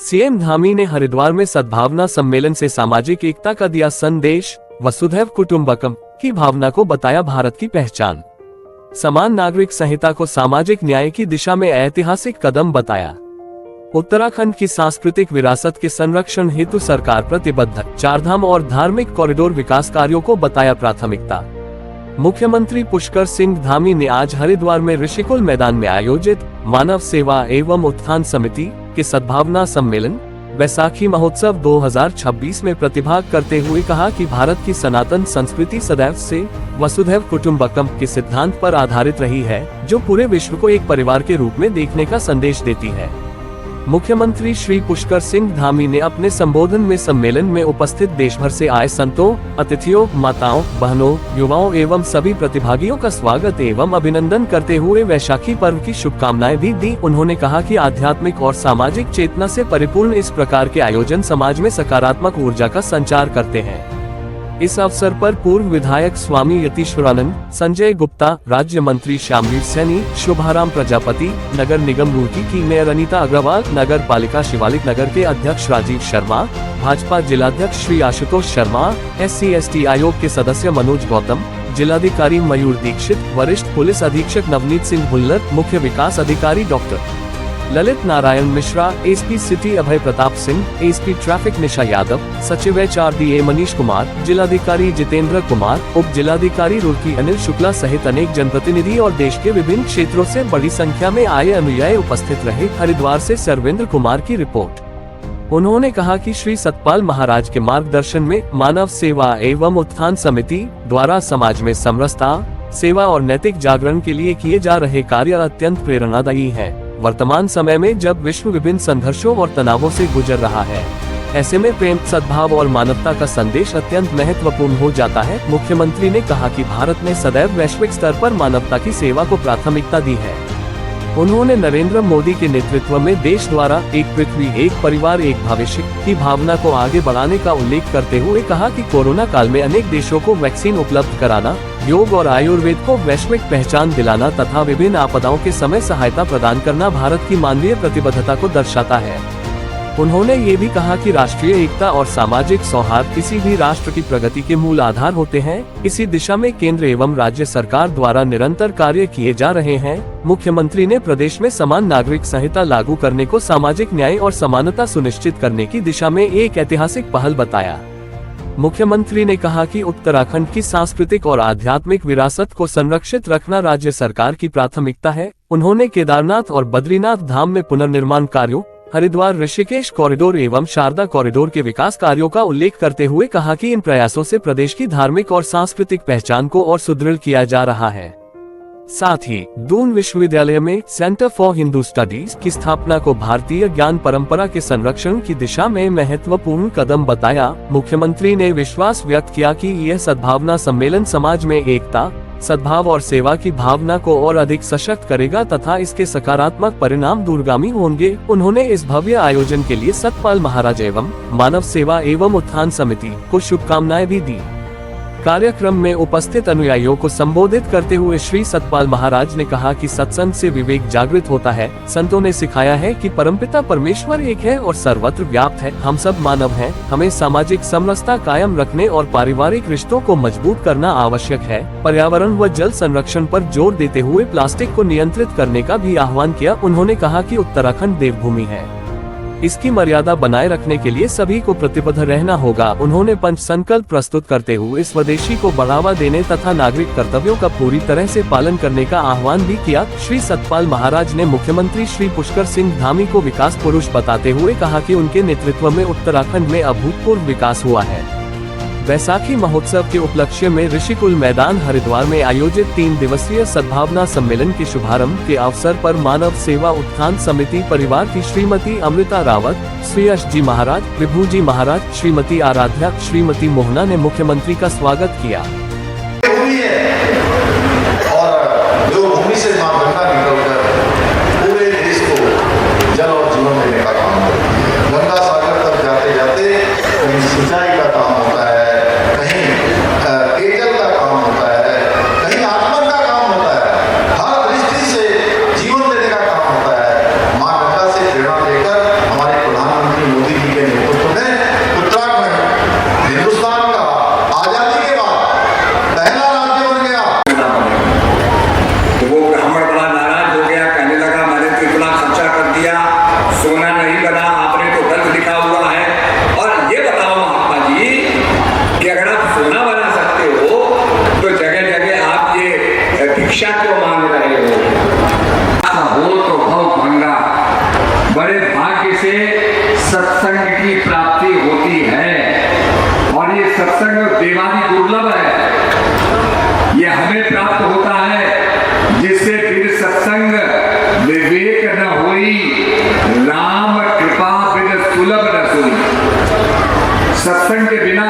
CM Dhami ने हरिद्वार में सद्भावना सम्मेलन से सामाजिक एकता का दिया संदेश। वसुधैव कुटुंबकम की भावना को बताया भारत की पहचान। समान नागरिक संहिता को सामाजिक न्याय की दिशा में ऐतिहासिक कदम बताया। उत्तराखंड की सांस्कृतिक विरासत के संरक्षण हेतु सरकार प्रतिबद्ध। चारधाम और धार्मिक कॉरिडोर विकास कार्यों को बताया प्राथमिकता। मुख्यमंत्री पुष्कर सिंह धामी ने आज हरिद्वार में ऋषिकुल मैदान में आयोजित मानव सेवा एवं उत्थान समिति के सद्भावना सम्मेलन बैसाखी महोत्सव 2026 में प्रतिभाग करते हुए कहा कि भारत की सनातन संस्कृति सदैव से वसुधैव कुटुंबकम के सिद्धांत पर आधारित रही है, जो पूरे विश्व को एक परिवार के रूप में देखने का संदेश देती है। मुख्यमंत्री श्री पुष्कर सिंह धामी ने अपने संबोधन में सम्मेलन में उपस्थित देश भर से आए संतों, अतिथियों, माताओं, बहनों, युवाओं एवं सभी प्रतिभागियों का स्वागत एवं अभिनंदन करते हुए वैशाखी पर्व की शुभकामनाएं भी दी। उन्होंने कहा कि आध्यात्मिक और सामाजिक चेतना से परिपूर्ण इस प्रकार के आयोजन समाज में सकारात्मक ऊर्जा का संचार करते हैं। इस अवसर पर पूर्व विधायक स्वामी यतीश्वरानंद, संजय गुप्ता, राज्य मंत्री श्यामवीर सैनी, शुभाराम प्रजापति, नगर निगम रुड़की की मेयर अनीता अग्रवाल, नगर पालिका शिवालिक नगर के अध्यक्ष राजीव शर्मा, भाजपा जिलाध्यक्ष श्री आशुतोष शर्मा, SC/ST आयोग के सदस्य मनोज गौतम, जिलाधिकारी मयूर दीक्षित, वरिष्ठ पुलिस अधीक्षक नवनीत सिंह भुल्लर, मुख्य विकास अधिकारी doctor Lalit Narayan Mishra, SP city Abhay Pratap Singh, SP traffic Nisha Yadav, सचिव HRDA मनीष कुमार, जिलाधिकारी जितेंद्र कुमार, उप जिलाधिकारी रुड़की अनिल शुक्ला सहित अनेक जनप्रतिनिधि और देश के विभिन्न क्षेत्रों से बड़ी संख्या में आए अनुयायी उपस्थित रहे। हरिद्वार से सर्वेंद्र कुमार की रिपोर्ट। उन्होंने कहा कि श्री सतपाल महाराज के मार्गदर्शन में मानव सेवा एवं उत्थान समिति द्वारा समाज में समरसता, सेवा और नैतिक जागरण के लिए किए जा रहे कार्य अत्यंत प्रेरणादायी है। वर्तमान समय में जब विश्व विभिन्न संघर्षों और तनावों से गुजर रहा है, ऐसे में प्रेम, सद्भाव और मानवता का संदेश अत्यंत महत्वपूर्ण हो जाता है। मुख्यमंत्री ने कहा कि भारत ने सदैव वैश्विक स्तर पर मानवता की सेवा को प्राथमिकता दी है। उन्होंने नरेंद्र मोदी के नेतृत्व में देश द्वारा एक पृथ्वी, एक परिवार, एक भविष्य की भावना को आगे बढ़ाने का उल्लेख करते हुए कहा कि कोरोना काल में अनेक देशों को वैक्सीन उपलब्ध कराना, योग और आयुर्वेद को वैश्विक पहचान दिलाना तथा विभिन्न आपदाओं के समय सहायता प्रदान करना भारत की मानवीय प्रतिबद्धता को दर्शाता है। उन्होंने ये भी कहा कि राष्ट्रीय एकता और सामाजिक सौहार्द किसी भी राष्ट्र की प्रगति के मूल आधार होते हैं। इसी दिशा में केंद्र एवं राज्य सरकार द्वारा निरंतर कार्य किए जा रहे हैं। मुख्यमंत्री ने प्रदेश में समान नागरिक संहिता लागू करने को सामाजिक न्याय और समानता सुनिश्चित करने की दिशा में एक ऐतिहासिक पहल बताया। मुख्यमंत्री ने कहा कि उत्तराखंड की सांस्कृतिक और आध्यात्मिक विरासत को संरक्षित रखना राज्य सरकार की प्राथमिकता है। उन्होंने केदारनाथ और बद्रीनाथ धाम में पुनर्निर्माण कार्यों, हरिद्वार ऋषिकेश कॉरिडोर एवं शारदा कॉरिडोर के विकास कार्यों का उल्लेख करते हुए कहा कि इन प्रयासों से प्रदेश की धार्मिक और सांस्कृतिक पहचान को और सुदृढ़ किया जा रहा है। साथ ही दून विश्वविद्यालय में सेंटर फॉर हिंदू स्टडीज की स्थापना को भारतीय ज्ञान परंपरा के संरक्षण की दिशा में महत्वपूर्ण कदम बताया। मुख्यमंत्री ने विश्वास व्यक्त किया कि यह सद्भावना सम्मेलन समाज में एकता, सद्भाव और सेवा की भावना को और अधिक सशक्त करेगा तथा इसके सकारात्मक परिणाम दूरगामी होंगे। उन्होंने इस भव्य आयोजन के लिए सतपाल महाराज एवं मानव सेवा एवं उत्थान समिति को शुभकामनाएं भी दी। कार्यक्रम में उपस्थित अनुयायियों को संबोधित करते हुए श्री सतपाल महाराज ने कहा कि सत्संग से विवेक जागृत होता है। संतों ने सिखाया है कि परमपिता परमेश्वर एक है और सर्वत्र व्याप्त है। हम सब मानव हैं। हमें सामाजिक समरसता कायम रखने और पारिवारिक रिश्तों को मजबूत करना आवश्यक है। पर्यावरण व जल संरक्षण पर जोर देते हुए प्लास्टिक को नियंत्रित करने का भी आह्वान किया। उन्होंने कहा कि उत्तराखंड देवभूमि है, इसकी मर्यादा बनाए रखने के लिए सभी को प्रतिबद्ध रहना होगा। उन्होंने पंच संकल्प प्रस्तुत करते हुए स्वदेशी को बढ़ावा देने तथा नागरिक कर्तव्यों का पूरी तरह से पालन करने का आह्वान भी किया। श्री सतपाल महाराज ने मुख्यमंत्री श्री पुष्कर सिंह धामी को विकास पुरुष बताते हुए कहा कि उनके नेतृत्व में उत्तराखंड में अभूतपूर्व विकास हुआ है। बैसाखी महोत्सव के उपलक्ष्य में ऋषिकुल मैदान हरिद्वार में आयोजित 3 दिवसीय सद्भावना सम्मेलन के शुभारंभ के अवसर पर मानव सेवा उत्थान समिति परिवार की श्रीमती अमृता रावत, श्री यश जी महाराज, विभू जी महाराज, श्रीमती आराध्या, श्रीमती मोहना ने मुख्यमंत्री का स्वागत किया। और जो भूमि से मां गंगा निकलकर पूरे देश को जल और जीवन देने का काम करती है। गंगा सागर तक जाते जाते कहीं सिंचाई का काम होता है, कहीं पेयजल का काम होता है, कहीं आत्मन का काम होता है, हर दृष्टि से जीवन देने का काम होता है। मां गंगा से प्रेरणा लेकर हमारे प्रधानमंत्री सत्संग की प्राप्ति होती है और ये सत्संग देवादि दुर्लभ है। ये हमें प्राप्त होता है जिससे फिर सत्संग विवेक न होई, राम कृपा बिन सुलभ न सोई। सत्संग के बिना